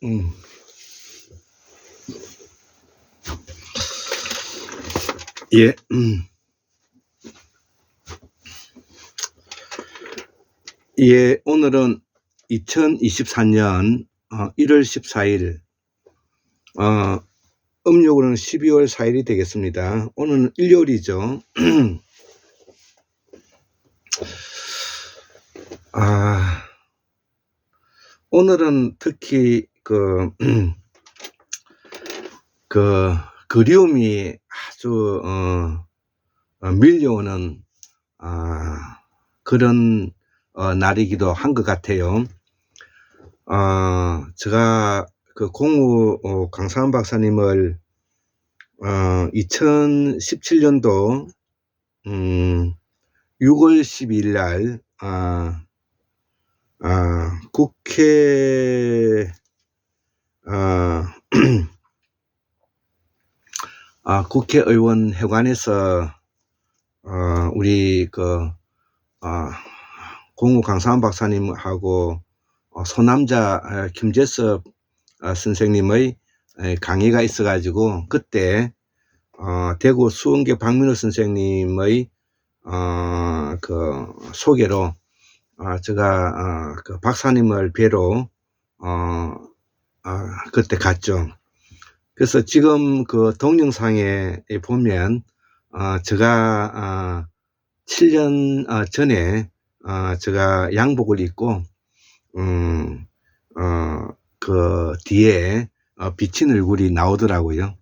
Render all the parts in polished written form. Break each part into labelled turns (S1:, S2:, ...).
S1: 음. 예, 예, 오늘은 2024년 1월 14일, 음력으로는 12월 4일이 되겠습니다. 오늘은 일요일이죠. 오늘은 특히 그리움이 아주 밀려오는 그런 날이기도 한 것 같아요. 제가 그 공우 강사한 박사님을 2017년도 6월 12일 날 국회 국회의원 회관에서 우리 공우 강사한 박사님하고 소남자 김재섭 선생님의 강의가 있어가지고 그때 대구 수원계 박민호 선생님의 소개로 제가 그 박사님을 뵈러 그때 갔죠. 그래서 지금 그 동영상에 보면 제가 7년 전에 제가 양복을 입고 그 뒤에 비친 얼굴이 나오더라고요.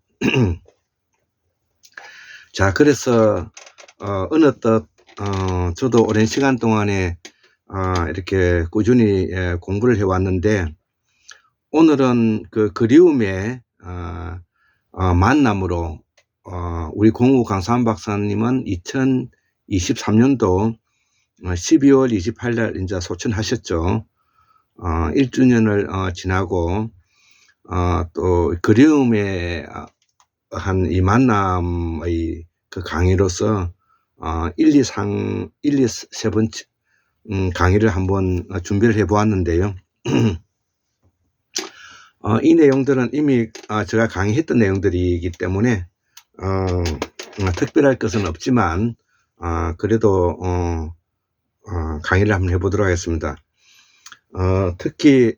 S1: 자, 그래서 어느덧 저도 오랜 시간 동안에 이렇게 꾸준히 공부를 해왔는데, 오늘은 그 그리움의 만남으로 우리 공우 강사한 박사님은 2023년도 12월 28일 이제 소천하셨죠. 1주년을 지나고 또 그리움의 한 이 만남의 그 강의로서 1, 2, 3번째 강의를 한번 준비를 해 보았는데요. 이 내용들은 이미 제가 강의했던 내용들이기 때문에 특별할 것은 없지만 그래도 강의를 한번 해보도록 하겠습니다. 특히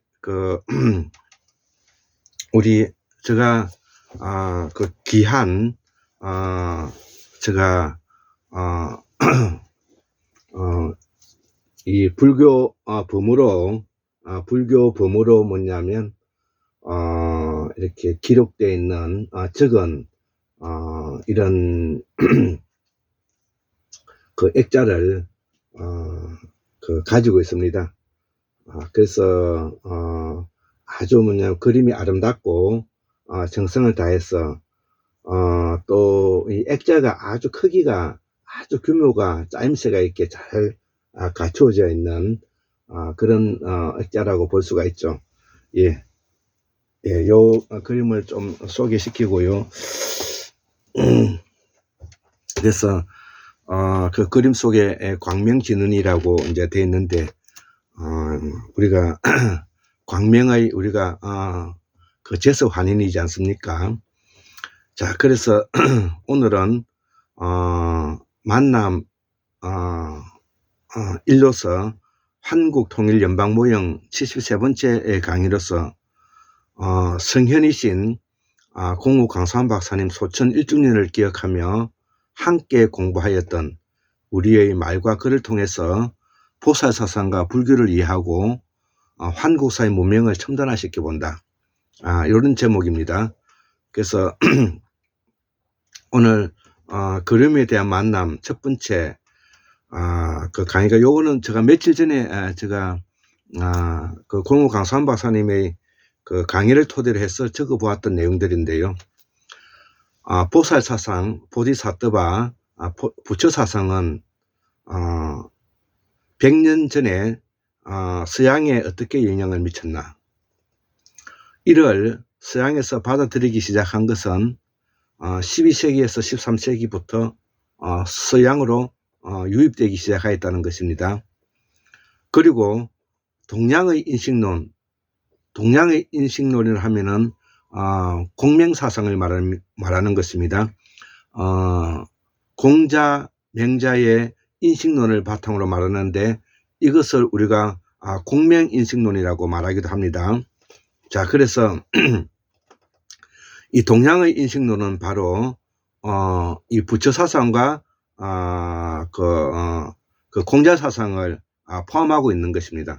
S1: 제가 그 귀한 제가 이 불교 범으로 뭐냐면 이렇게 기록되어 있는 적은 이런 그 액자를 가지고 있습니다. 그래서 아주 뭐냐면 그림이 아름답고 정성을 다해서 또 이 액자가 아주 크기가 아주 규모가 짜임새가 있게 잘 갖추어져 있는 그런 액자라고 볼 수가 있죠. 예, 요 그림을 좀 소개시키고요. 그래서 그 그림 속에 광명진은이라고 이제 되어 있는데 우리가 광명의 우리가 그 제석 환인이지 않습니까? 자, 그래서 오늘은 만남 일로서 한국통일연방모형 73번째 강의로서 성현이신 공우 강사한 박사님 소천 1주년을 기억하며 함께 공부하였던 우리의 말과 글을 통해서 보살사상과 불교를 이해하고 한국사의 문명을 첨단화시켜 본다. 이런 제목입니다. 그래서 오늘 그림에 대한 만남 첫 번째 그 강의가 요거는 제가 며칠 전에 제가 그 공우 강사한 박사님의 그 강의를 토대로 해서 적어 보았던 내용들인데요. 보살사상, 보디사트바, 부처사상은 100년 전에 서양에 어떻게 영향을 미쳤나? 이를 서양에서 받아들이기 시작한 것은 12세기에서 13세기부터 서양으로 유입되기 시작하였다는 것입니다. 그리고 동양의 인식론, 동양의 인식론을 하면은 공명사상을 말하는 것입니다. 공자, 명자의 인식론을 바탕으로 말하는데 이것을 우리가 공명인식론이라고 말하기도 합니다. 자, 그래서 이 동양의 인식론은 바로 이 부처사상과 그 공자사상을 포함하고 있는 것입니다.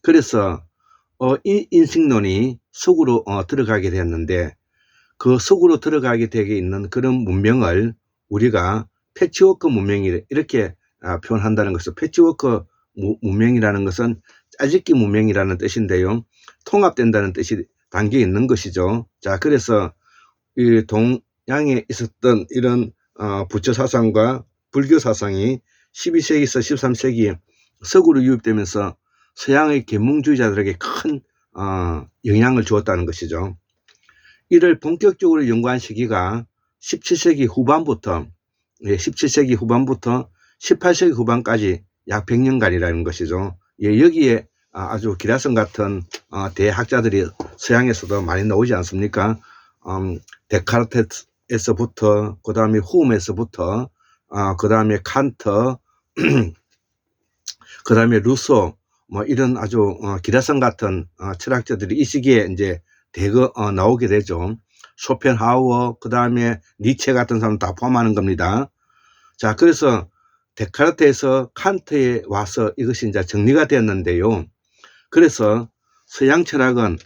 S1: 그래서 이 인식론이 속으로 들어가게 되었는데 그 속으로 들어가게 되게 있는 그런 문명을 우리가 패치워크 문명이 이렇게 표현한다는 것은, 패치워크 문명이라는 것은 짜집기 문명이라는 뜻인데요, 통합된다는 뜻이 담겨 있는 것이죠. 자, 그래서 이 동양에 있었던 이런 부처 사상과 불교 사상이 12세기에서 13세기 서구로 유입되면서 서양의 계몽주의자들에게 큰 영향을 주었다는 것이죠. 이를 본격적으로 연구한 시기가 17세기 후반부터 18세기 후반까지 약 100년간이라는 것이죠. 여기에 아주 기라성 같은 대학자들이 서양에서도 많이 나오지 않습니까? 데카르테스에서부터, 그 다음에 후메에서부터, 그 다음에 칸트, 그 다음에 루소, 뭐 이런 아주 기라성 같은 철학자들이 이 시기에 이제 대거 나오게 되죠. 쇼펜하우어, 그 다음에 니체 같은 사람 다 포함하는 겁니다. 자, 그래서 데카르트에서 칸트에 와서 이것이 이제 정리가 되었는데요. 그래서 서양 철학은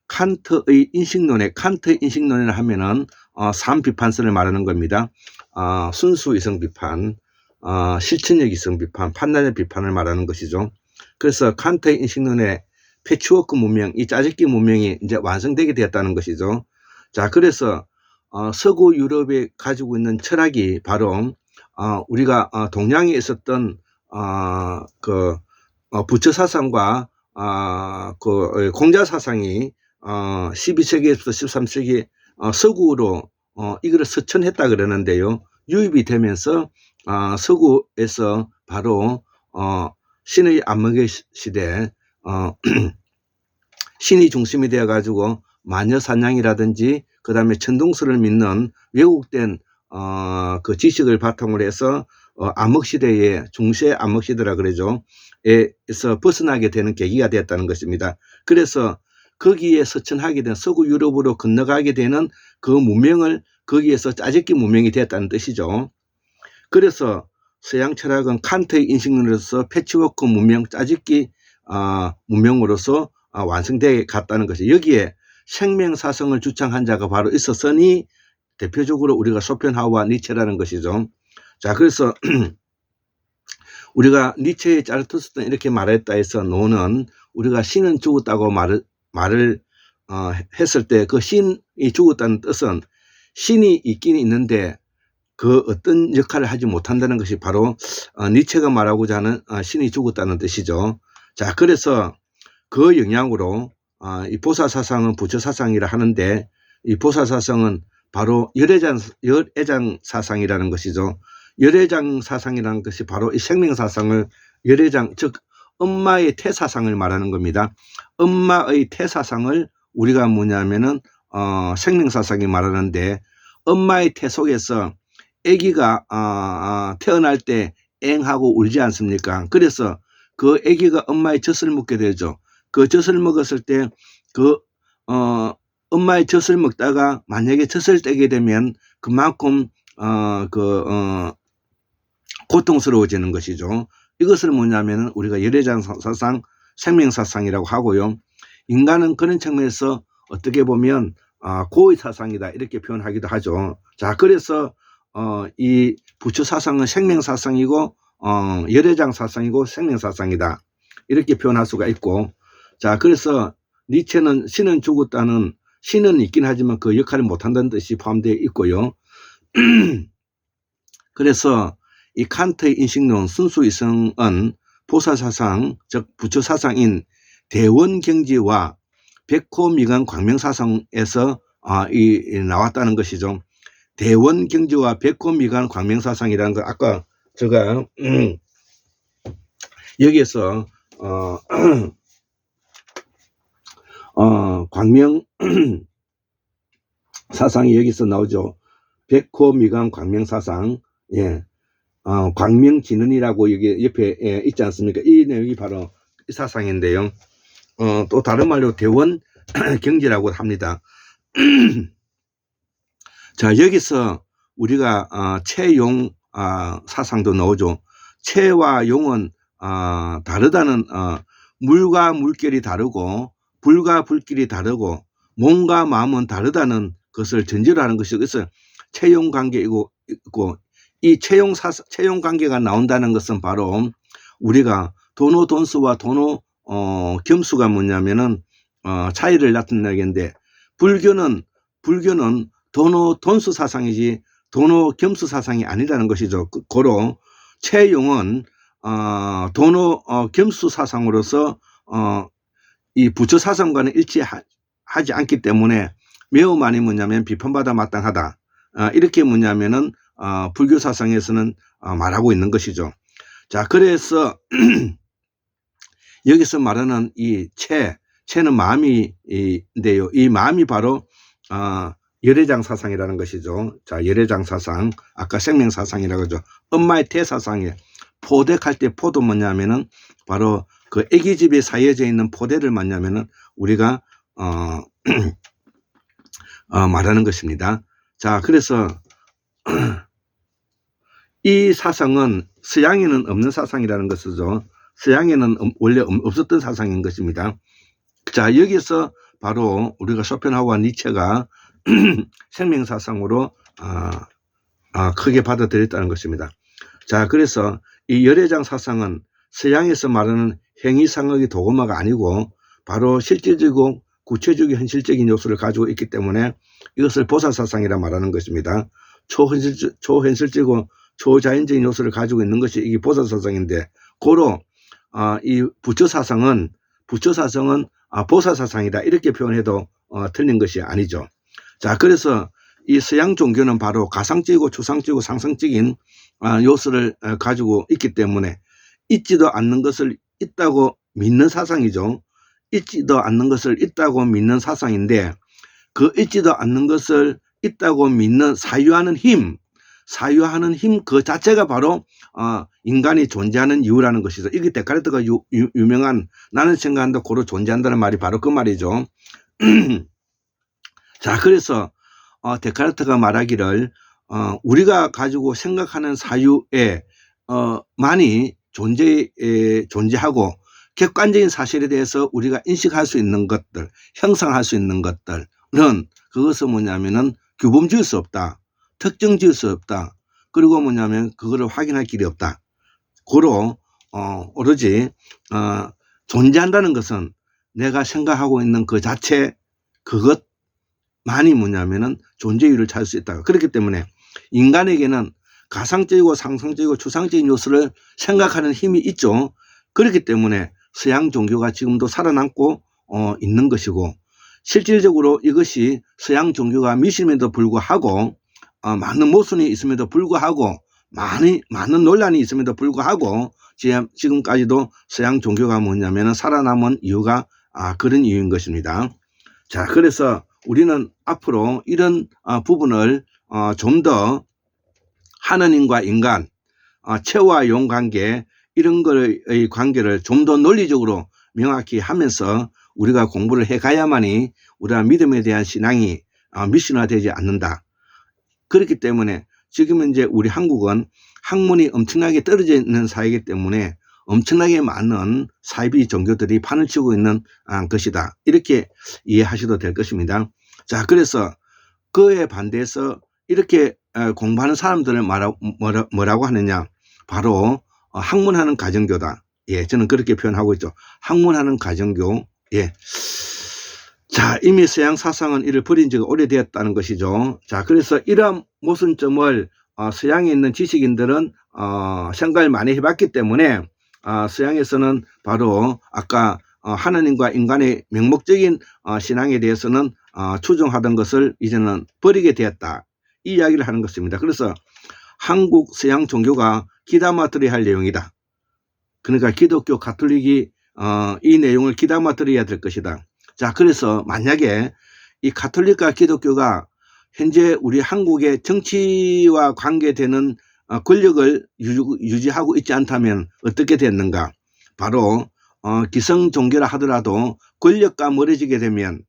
S1: 칸트의 인식론이라 하면은 3비판설을 말하는 겁니다. 순수 이성 비판, 실천적 이성 비판, 판단적 비판을 말하는 것이죠. 그래서 칸트의 인식론의 패치워크 문명, 이 짜집기 문명이 이제 완성되게 되었다는 것이죠. 자, 그래서 서구 유럽에 가지고 있는 철학이 바로 우리가 동양에 있었던 그 부처 사상과 그 공자 사상이 12세기에서 13세기 서구로 이거를 서천했다 그러는데요. 유입이 되면서 서구에서 바로 신의 암흑의 시대, 신이 중심이 되어 가지고 마녀사냥이라든지 그 다음에 천동설을 믿는 왜곡된 그 지식을 바탕으로 해서 암흑시대의 중세 암흑시대라 그러죠. 에서 벗어나게 되는 계기가 되었다는 것입니다. 그래서 거기에 서천하게 된 서구 유럽으로 건너가게 되는 그 문명을 거기에서 짜집기 문명이 되었다는 뜻이죠. 그래서 서양 철학은 칸트의 인식론으로서 패치워크 문명, 짜집기 문명으로서 완성되어 갔다는 것이, 여기에 생명사성을 주창한 자가 바로 있었으니 대표적으로 우리가 쇼펜하우어와 니체라는 것이죠. 자, 그래서 우리가 니체의 자르투스트는 이렇게 말했다 해서 노는, 우리가 신은 죽었다고 말을 했을 때 그 신이 죽었다는 뜻은 신이 있긴 있는데 그 어떤 역할을 하지 못한다는 것이 바로 니체가 말하고자 하는 신이 죽었다는 뜻이죠. 자, 그래서 그 영향으로 이 보사사상은 부처사상이라 하는데, 이 보사사상은 바로 열애장 사상이라는 것이죠. 열애장 사상이라는 것이 바로 이 생명사상을, 열애장, 즉 엄마의 태사상을 말하는 겁니다. 엄마의 태사상을 우리가 뭐냐면은 생명사상이 말하는데, 엄마의 태 속에서 아기가 태어날 때 앵하고 울지 않습니까? 그래서 그 아기가 엄마의 젖을 먹게 되죠. 그 젖을 먹었을 때 그 엄마의 젖을 먹다가 만약에 젖을 떼게 되면 그만큼 고통스러워지는 것이죠. 이것을 뭐냐면은 우리가 열애장 사상, 생명사상이라고 하고요. 인간은 그런 측면에서 어떻게 보면 고의 사상이다 이렇게 표현하기도 하죠. 자, 그래서 이 부처 사상은 생명사상이고 열애장 사상이고 생명사상이다 이렇게 표현할 수가 있고, 자, 그래서 니체는 신은 죽었다는, 신은 있긴 하지만 그 역할을 못한다는 뜻이 포함되어 있고요. 그래서 이 칸트의 인식론 순수 이성은 보사사상, 즉 부처사상인 대원경지와 백호미관 광명사상에서 나왔다는 것이죠. 대원경지와 백호미관 광명사상이라는 거 아까 제가 여기에서 광명 사상이 여기서 나오죠. 백호 미강 광명 사상. 예. 광명 진언이라고 여기 옆에 있지 않습니까? 이 내용이 바로 이 사상인데요. 또 다른 말로 대원 경지라고 합니다. 자, 여기서 우리가 채용 사상도 나오죠. 채와 용은 다르다는 물과 물결이 다르고 불과 불길이 다르고 몸과 마음은 다르다는 것을 전제로 하는 것이 그래서 채용 관계이고 이 채용 관계가 나온다는 것은 바로 우리가 도노 돈수와 도노 겸수가 뭐냐면은 차이를 나타내겠는데 불교는 도노 돈수 사상이지 도노 겸수 사상이 아니라는 것이죠. 고로 채용은 도노 겸수 사상으로서 이 부처 사상과는 일치하지 않기 때문에 매우 많이 뭐냐면 비판받아 마땅하다. 이렇게 뭐냐면은 불교 사상에서는 말하고 있는 것이죠. 자, 그래서 여기서 말하는 이 채는 마음인데요. 이 마음이 바로 열애장 사상이라는 것이죠. 자, 열애장 사상, 아까 생명 사상이라고 하죠. 엄마의 태 사상에 포대할 때 포도 뭐냐면은 바로 그 애기집에 사여져 있는 포대를 뭐냐면은 우리가 말하는 것입니다. 자, 그래서 이 사상은 서양에는 없는 사상이라는 것이죠. 서양에는 원래 없었던 사상인 것입니다. 자, 여기서 바로 우리가 쇼펜하우어와 니체가 생명사상으로 크게 받아들였다는 것입니다. 자, 그래서 이 열애장 사상은 서양에서 말하는 행위상학의 도구마가 아니고 바로 실질적이고 구체적인 현실적인 요소를 가지고 있기 때문에 이것을 보살사상이라 말하는 것입니다. 초현실적이고 초자연적인 요소를 가지고 있는 것이 이게 보살사상인데 고로 이 부처사상은 보살사상이다 이렇게 표현해도 틀린 것이 아니죠. 자, 그래서 이 서양 종교는 바로 가상적이고 추상적이고 상상적인 요소를 가지고 있기 때문에 있지도 않는 것을 있다고 믿는 사상이죠. 있지도 않는 것을 있다고 믿는 사상인데 그 있지도 않는 것을 있다고 믿는 사유하는 힘 그 자체가 바로 인간이 존재하는 이유라는 것이죠. 이게 데카르트가 유명한 나는 생각한다 고로 존재한다는 말이 바로 그 말이죠. 자, 그래서 데카르트가 말하기를 우리가 가지고 생각하는 사유에 많이 존재하고 객관적인 사실에 대해서 우리가 인식할 수 있는 것들, 형상할 수 있는 것들은 그것은 뭐냐면은 규범 지을 수 없다. 특정 지을 수 없다. 그리고 뭐냐면 그거를 확인할 길이 없다. 고로 오로지 존재한다는 것은 내가 생각하고 있는 그 자체 그것만이 뭐냐면은 존재 이유를 찾을 수 있다. 그렇기 때문에 인간에게는 가상적이고 상상적이고 추상적인 요소를 생각하는 힘이 있죠. 그렇기 때문에 서양 종교가 지금도 살아남고 있는 것이고 실질적으로 이것이 서양 종교가 미심에도 불구하고 많은 모순이 있음에도 불구하고 많은 논란이 있음에도 불구하고 지금까지도 서양 종교가 뭐냐면 살아남은 이유가 그런 이유인 것입니다. 자, 그래서 우리는 앞으로 이런 부분을 좀 더 하느님과 인간, 채와 용 관계 이런 거의 관계를 좀 더 논리적으로 명확히 하면서 우리가 공부를 해가야만이 우리가 믿음에 대한 신앙이 미신화되지 않는다. 그렇기 때문에 지금 이제 우리 한국은 학문이 엄청나게 떨어져 있는 사회이기 때문에 엄청나게 많은 사이비 종교들이 판을 치고 있는 것이다. 이렇게 이해하셔도 될 것입니다. 자, 그래서 그에 반대해서 이렇게 공부하는 사람들을 뭐라고 하느냐. 바로 학문하는 가정교다. 예, 저는 그렇게 표현하고 있죠. 학문하는 가정교. 예. 자, 이미 서양 사상은 이를 버린 지가 오래되었다는 것이죠. 자, 그래서 이러한 모순점을 서양에 있는 지식인들은 생각을 많이 해봤기 때문에 서양에서는 바로 아까 하나님과 인간의 명목적인 신앙에 대해서는 추종하던 것을 이제는 버리게 되었다. 이 이야기를 하는 것입니다. 그래서 한국 서양 종교가 귀담아 들어야 할 내용이다. 그러니까 기독교 가톨릭이 이 내용을 귀담아 들어야 될 것이다. 자, 그래서 만약에 이 가톨릭과 기독교가 현재 우리 한국의 정치와 관계되는 권력을 유지하고 있지 않다면 어떻게 됐는가? 바로 기성 종교라 하더라도 권력과 멀어지게 되면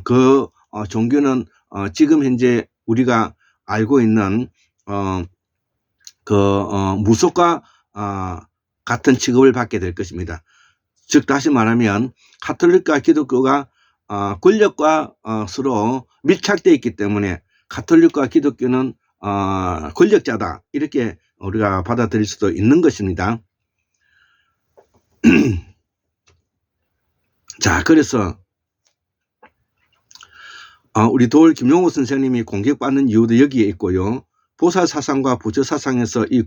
S1: 그 종교는 지금 현재 우리가 알고 있는 무속과 같은 취급을 받게 될 것입니다. 즉 다시 말하면 가톨릭과 기독교가 권력과 서로 밀착되어 있기 때문에 가톨릭과 기독교는 권력자다 이렇게 우리가 받아들일 수도 있는 것입니다. 자, 그래서 우리 도올 김용호 선생님이 공격받는 이유도 여기에 있고요. 보살사상과 부처사상에서 이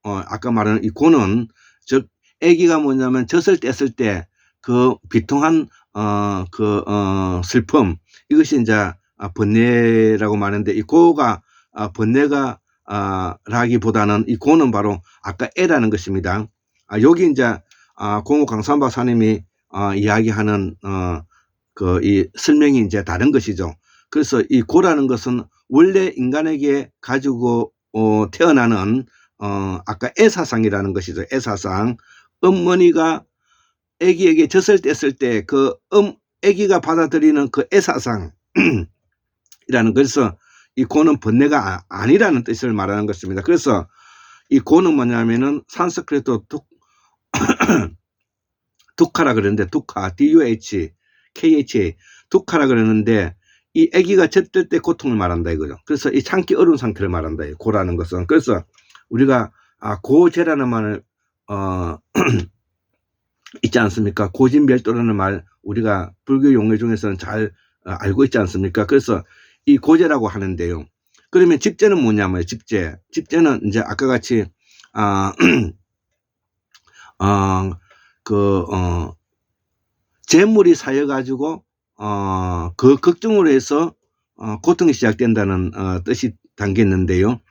S1: 아까 말하는 이 고는 즉 애기가 뭐냐면 젖을 뗐을 때 그 비통한 슬픔, 이것이 이제 번뇌라고 말하는데 이 고가 번뇌가 라기보다는 이 고는 바로 아까 애라는 것입니다. 여기 이제 공호 강산 박사님이 이야기하는 이 설명이 이제 다른 것이죠. 그래서 이 고라는 것은 원래 인간에게 가지고 태어나는 아까 애사상이라는 것이죠. 애사상. 어머니가 아기에게 젖을 뗐을 때 그 아기가 받아들이는 그 애사상 이라는, 그래서 이 고는 번뇌가 아니라는 뜻을 말하는 것입니다. 그래서 이 고는 뭐냐면은 산스크리트 두카라 그러는데, 두카, D-U-H-K-H-A, 두카라 그러는데 이 아기가 젖을 때 고통을 말한다 이거죠. 그래서 이 참기 어려운 상태를 말한다, 고라는 것은. 그래서 우리가 고제라는 말을 있지 않습니까? 고진멸도라는 말 우리가 불교 용어 중에서는 잘 알고 있지 않습니까? 그래서 이 고제라고 하는데요. 그러면 집제는 뭐냐면, 집제는 이제 아까 같이 재물이 쌓여 가지고 그 걱정으로 해서 고통이 시작된다는 뜻이 담겨 있는데요.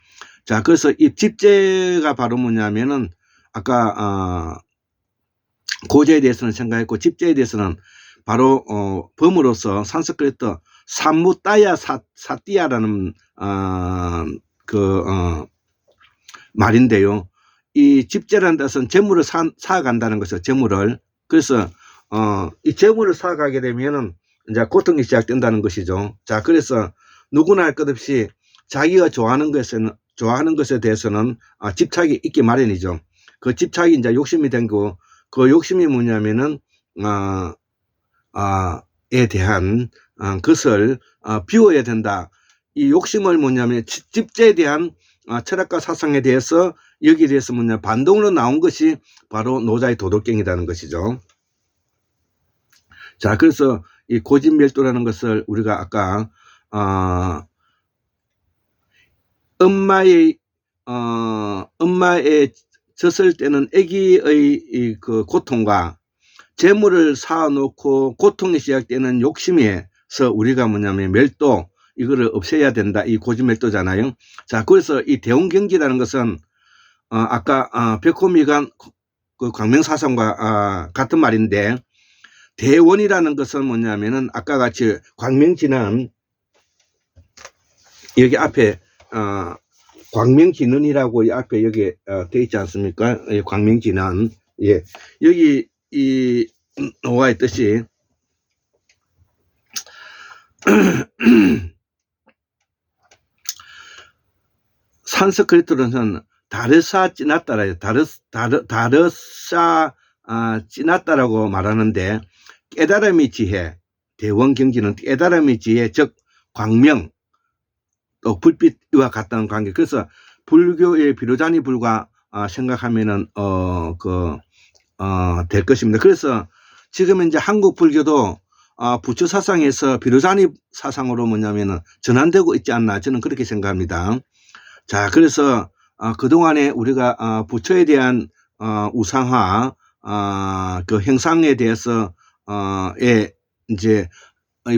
S1: 자, 그래서 이 집제가 바로 뭐냐면은 아까 고제에 대해서는 생각했고, 집제에 대해서는 바로 범으로서 산스크리트 삼무따야 사띠야라는 말인데요. 이 집제라는 뜻은 재물을 쌓아간다는 것이죠. 재물을. 그래서 이 재물을 쌓아가게 되면은 이제 고통이 시작된다는 것이죠. 자, 그래서 누구나 할 것 없이 자기가 좋아하는 것에 대해서는 집착이 있기 마련이죠. 그 집착이 이제 욕심이 된 거, 그 욕심이 뭐냐면은 에 대한 것을 비워야 된다. 이 욕심을 뭐냐면 집제에 대한 철학과 사상에 대해서 여기에 대해서 뭐냐 반동으로 나온 것이 바로 노자의 도덕경이라는 것이죠. 자, 그래서 이 고진멸도라는 것을 우리가 아까 엄마의 젖을 때는 아기의 그 고통과 재물을 쌓아놓고 고통이 시작되는 욕심에서 우리가 뭐냐면 멸도, 이거를 없애야 된다. 이 고진멸도잖아요. 자, 그래서 이 대원경지라는 것은 아까 백호미관 그 광명사상과 같은 말인데, 대원이라는 것은 뭐냐면은 아까 같이 광명진은 여기 앞에 광명진언이라고 이 앞에 여기 되어 있지 않습니까? 광명진언. 예, 여기 이 노가 있듯이 산스크리트로는 다르사 찌나따라, 다르사 찌나따라고 말하는데, 깨달음의 지혜, 대원경지는 깨달음의 지혜, 즉 광명, 또 불빛과 같다는 관계. 그래서 불교의 비로자니 불과 생각하면은 될 것입니다. 그래서 지금 이제 한국 불교도 부처 사상에서 비로자니 사상으로 뭐냐면은 전환되고 있지 않나, 저는 그렇게 생각합니다. 자, 그래서 그동안에 우리가 부처에 대한 우상화 그 행상에 대해서 이제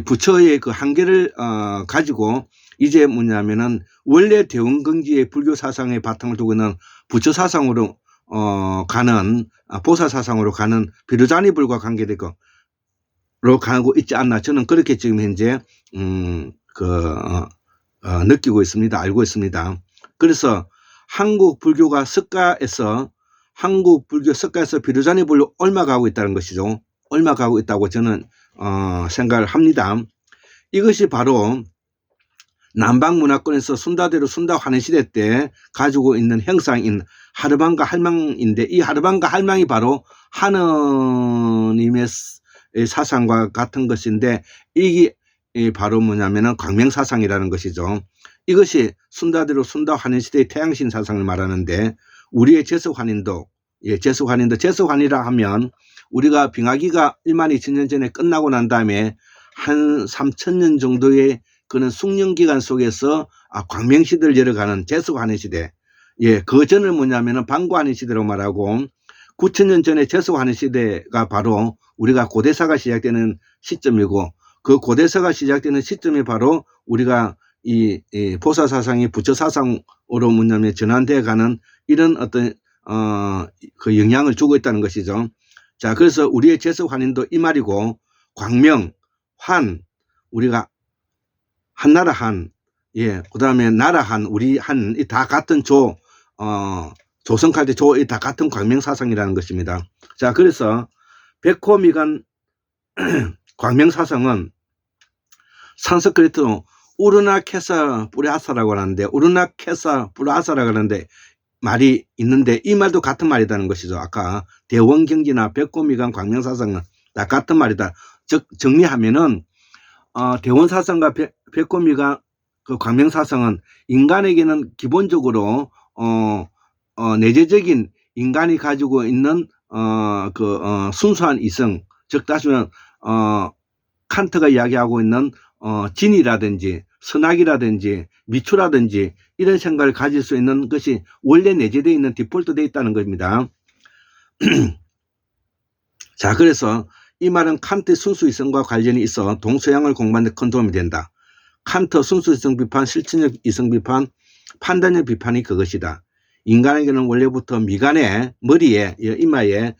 S1: 부처의 그 한계를 가지고 이제 뭐냐면은 원래 대원경지의 불교 사상의 바탕을 두고 있는 부처 사상으로 가는 보살 사상으로 가는 비로자니 불과 관계되고, 가고 있지 않나 저는 그렇게 지금 현재 느끼고 있습니다. 알고 있습니다. 그래서 한국 불교 석가에서 비로자니 불로 옮아가고 있다는 것이죠. 옮아가고 있다고 저는 생각을 합니다. 이것이 바로 남방 문화권에서 순다대로 순다 환해시대 때 가지고 있는 형상인 하르방가 할망인데, 이 하르방가 할망이 바로 하느님의 사상과 같은 것인데, 이게 바로 뭐냐면은 광명사상이라는 것이죠. 이것이 순다대로 순다 환해시대의 태양신 사상을 말하는데, 우리의 제석환인도, 제석환이라 하면 우리가 빙하기가 12,000년 전에 끝나고 난 다음에 한 3,000년 정도의 그는 숙련기간 속에서 광명시대를 열어가는 제석환해시대. 그 전은 뭐냐면은 방구환해시대로 말하고, 9,000년 전에 제석환해시대가 바로 우리가 고대사가 시작되는 시점이고, 그 고대사가 시작되는 시점이 바로 우리가 이 보사사상이 부처사상으로 뭐냐면 전환되어 가는 이런 어떤 그 영향을 주고 있다는 것이죠. 자, 그래서 우리의 제석환인도 이 말이고, 광명, 환, 우리가 한나라 한, 그 다음에 나라 한, 우리 한, 이 다 같은 조선칼때 이 다 같은 광명사상이라는 것입니다. 자, 그래서 백호미간 광명사상은 산스크리트로 우르나케사 뿌리아사라고 하는데, 우르나케사 뿌리아사라고 하는데 말이 있는데, 이 말도 같은 말이라는 것이죠. 아까 대원경지나 백호미간 광명사상은 다 같은 말이다. 즉 정리하면은 대원사상과 백호미간 그 광명사상은 인간에게는 기본적으로 내재적인 인간이 가지고 있는 순수한 이성, 즉 다시는 칸트가 이야기하고 있는 진이라든지 선악이라든지 미추라든지 이런 생각을 가질 수 있는 것이 원래 내재되어 있는 디폴트 되어 있다는 겁니다. 자, 그래서 이 말은 칸트의 순수이성과 관련이 있어 동서양을 공부하는 데 큰 도움이 된다. 칸트 순수이성 비판, 실천적 이성 비판, 판단력 비판이 그것이다. 인간에게는 원래부터 미간에, 머리에, 이마에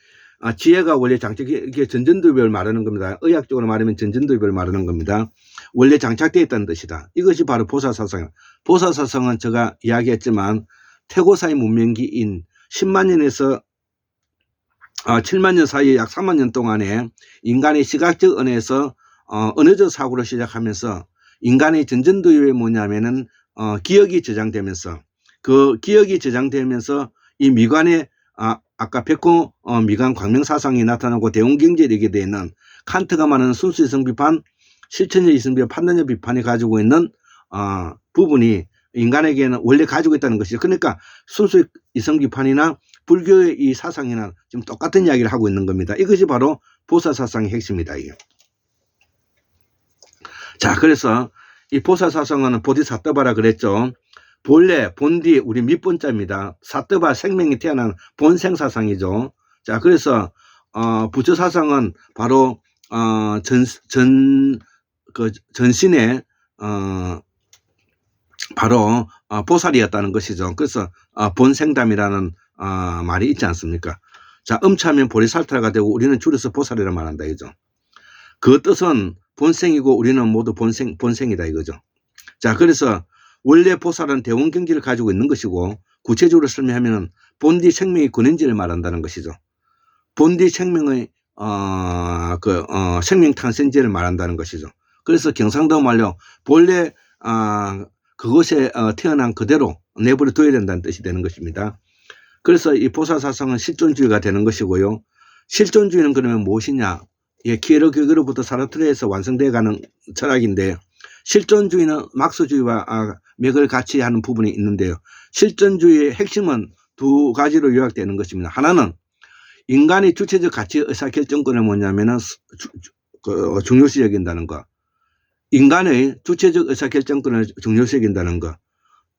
S1: 지혜가 원래 이게 전전두엽을 말하는 겁니다. 의학적으로 말하면 전전두엽을 말하는 겁니다. 원래 장착되어 있다는 뜻이다. 이것이 바로 보사사상이다. 보사사상은 제가 이야기했지만 태고사의 문명기인 10만 년에서 7만 년 사이에 약 3만 년 동안에 인간의 시각적 언어에서 언어적 사고를 시작하면서 인간의 전전두엽이 뭐냐면은 기억이 저장되면서, 그 기억이 저장되면서 이 미관에 아까 백호 미관 광명사상이 나타나고 대원경제에 이르게 되는 칸트가 말하는 순수이성 비판, 실천적 이성 비판, 판단적 비판이 가지고 있는 부분이 인간에게는 원래 가지고 있다는 것이죠. 그러니까 순수 이성 비판이나 불교의 이 사상이나 지금 똑같은 이야기를 하고 있는 겁니다. 이것이 바로 보사사상의 핵심이다. 이게. 자, 그래서 이 보사사상은 보디사떠바라 그랬죠. 본래, 본디, 우리 밑본자입니다. 사떠바, 생명이 태어난 본생사상이죠. 자, 그래서 부처사상은 바로 전신의 바로 보살이었다는 것이죠. 그래서 본생담이라는 말이 있지 않습니까? 자, 음차면 보리살타가 되고 우리는 줄여서 보살이라 말한다 이거죠. 그 뜻은 본생이고 우리는 모두 본생이다 이거죠. 자, 그래서 원래 보살은 대원경지를 가지고 있는 것이고, 구체적으로 설명하면 본디 생명의 근원지를 말한다는 것이죠. 본디 생명의 생명탄생지를 말한다는 것이죠. 그래서 경상도 말로 본래 그것에 태어난 그대로 내버려 둬야 된다는 뜻이 되는 것입니다. 그래서 이 보살사상은 실존주의가 되는 것이고요. 실존주의는 그러면 무엇이냐? 키에르케고르부터 사르트르에서 완성되어 가는 철학인데, 실존주의는 막스주의와 맥을 같이 하는 부분이 있는데요. 실존주의의 핵심은 두 가지로 요약되는 것입니다. 하나는 인간의 주체적 가치 의사결정권을 뭐냐면은 중요시 여긴다는 것. 인간의 주체적 의사결정권을 중요시 여긴다는 것.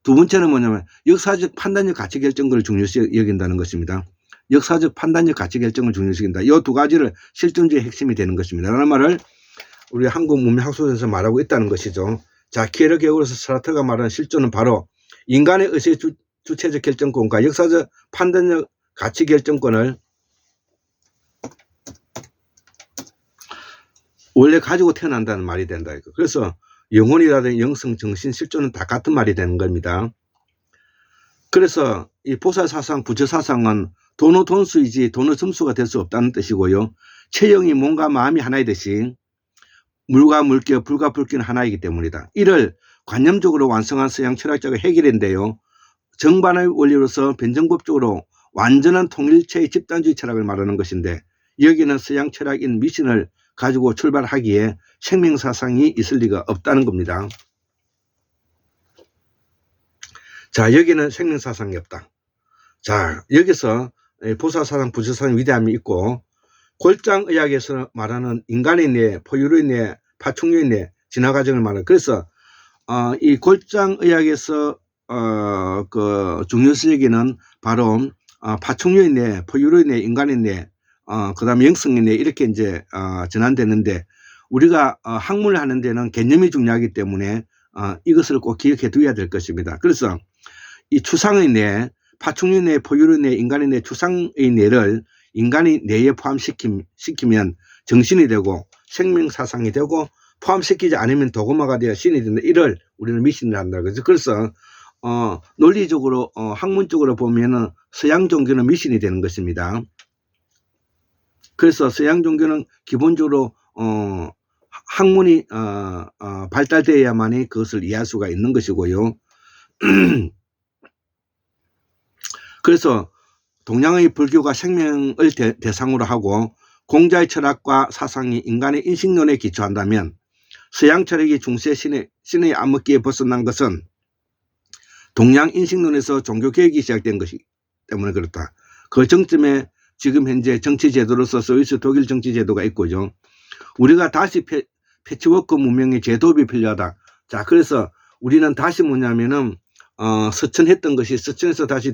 S1: 두 번째는 뭐냐면 역사적 판단력 가치결정권을 중요시 여긴다는 것입니다. 역사적 판단력 가치결정을 중요시 여긴다. 이 두 가지를 실존주의의 핵심이 되는 것입니다. 라는 말을 우리 한국 문명학술에서 말하고 있다는 것이죠. 자, 키에르케고르스 사르트르가 말하는 실존은 바로 인간의 의식 주체적 결정권과 역사적 판단력 가치결정권을 원래 가지고 태어난다는 말이 된다. 그래서 영혼이라든지 영성, 정신, 실존은 다 같은 말이 되는 겁니다. 그래서 이 보살사상, 부처사상은 돈의 돈수이지 돈의 점수가 될 수 없다는 뜻이고요. 체형이 몸과 마음이 하나이듯이 물과 물격, 불과 불기는 하나이기 때문이다. 이를 관념적으로 완성한 서양 철학자가 해결인데요. 정반의 원리로서 변정법적으로 완전한 통일체의 집단주의 철학을 말하는 것인데, 여기는 서양 철학인 미신을 가지고 출발하기에 생명사상이 있을 리가 없다는 겁니다. 자, 여기는 생명사상이 없다. 자, 여기서 보살사상, 부처사상 위대함이 있고, 골장의학에서 말하는 인간의 뇌, 포유류의 뇌, 파충류의 뇌, 진화과정을 말하는, 그래서 이 골장의학에서 그 중요시 여기는 바로 파충류의 뇌, 포유류의 뇌, 인간의 뇌, 그 다음에 영성의 뇌, 이렇게 이제 전환되는데, 우리가 학문을 하는 데는 개념이 중요하기 때문에 이것을 꼭 기억해 두어야 될 것입니다. 그래서 이 추상의 뇌, 파충류의 뇌, 포유류의 뇌, 인간의 뇌, 추상의 뇌를 인간의 뇌에 포함시키면 정신이 되고 생명사상이 되고, 포함시키지 않으면 도구마가 되어 신이 된다. 이를 우리는 미신을 한다. 그래서 논리적으로 학문적으로 보면은 서양 종교는 미신이 되는 것입니다. 그래서 서양 종교는 기본적으로 학문이 발달되어야만이 그것을 이해할 수가 있는 것이고요. 그래서 동양의 불교가 생명을 대상으로 하고 공자의 철학과 사상이 인간의 인식론에 기초한다면, 서양 철학이 중세 신의 암흑기에 벗어난 것은 동양 인식론에서 종교개혁이 시작된 것이 때문에 그렇다. 그 정점에 지금 현재 정치제도로서 스위스 독일 정치제도가 있고요. 우리가 다시 패치워크 문명의 제도업이 필요하다. 자, 그래서 우리는 다시 뭐냐면은 서천했던 것이 서천에서 다시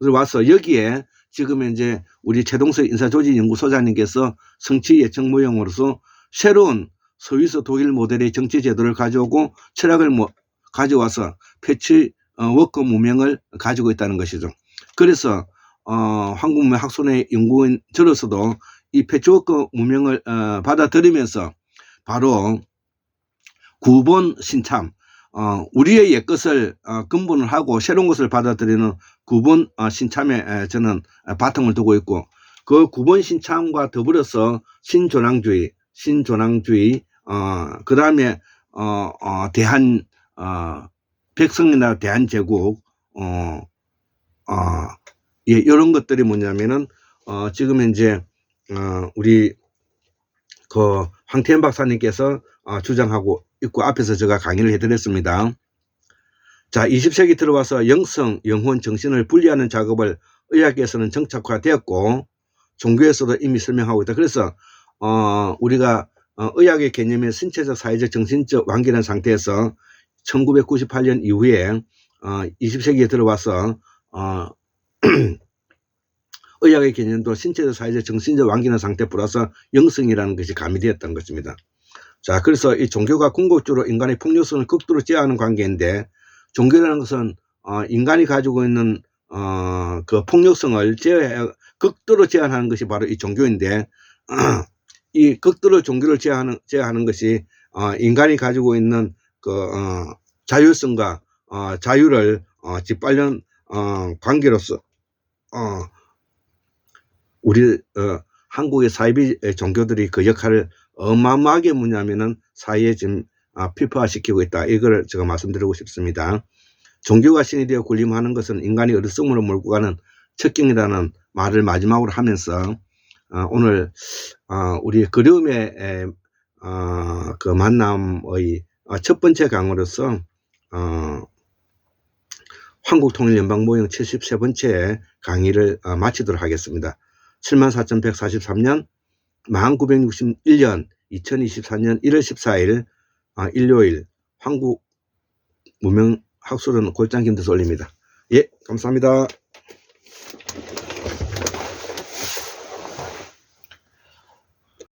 S1: 와서 여기에 지금 현재 우리 최동석 인사조직연구소장님께서 성취 예측 모형으로서 새로운 스위스 독일 모델의 정치제도를 가져오고 철학을 가져와서 패치워크 문명을 가지고 있다는 것이죠. 그래서 한국문명학술의 연구인 저로서도 이 패치워크 문명을 받아들이면서 바로 구본 신참, 우리의 옛것을 근본을 하고 새로운 것을 받아들이는 구본 신참에 저는 바탕을 두고 있고, 그 구본 신참과 더불어서 신조랑주의, 그 다음에 대한 백성이나 대한제국, 예, 이런 것들이 뭐냐면은 지금 현재 우리 그 황태현 박사님께서 주장하고 있고, 앞에서 제가 강의를 해드렸습니다. 자, 20세기 들어와서 영성, 영혼, 정신을 분리하는 작업을 의학에서는 정착화되었고 종교에서도 이미 설명하고 있다. 그래서 우리가 의학의 개념의 신체적, 사회적, 정신적 완결한 상태에서 1998년 이후에 20세기에 들어와서 의학의 개념도 신체적, 사회적, 정신적 완결한 상태 플러스 영성이라는 것이 가미되었던 것입니다. 자, 그래서 이 종교가 궁극적으로 인간의 폭력성을 극도로 제어하는 관계인데, 종교라는 것은 인간이 가지고 있는 그 폭력성을 극도로 제한하는 것이 바로 이 종교인데, 이 극도로 종교를 제한하는 것이 인간이 가지고 있는 그 자율성과 자유를 짓밟는 관계로서 우리 한국의 사이비 종교들이 그 역할을 어마어마하게 뭐냐면은 사회에 지금 피폐화시키고 있다. 이걸 제가 말씀드리고 싶습니다. 종교가 신이 되어 군림하는 것은 인간이 어리석음으로 몰고 가는 척경이라는 말을 마지막으로 하면서 오늘 우리 그리움의 그 만남의 첫 번째 강으로서 한국통일연방모형 73번째 강의를 마치도록 하겠습니다. 74,143년 1961년 2024년 1월 14일 일요일 한국문명학술은 골장 김대수 올립니다. 예, 감사합니다.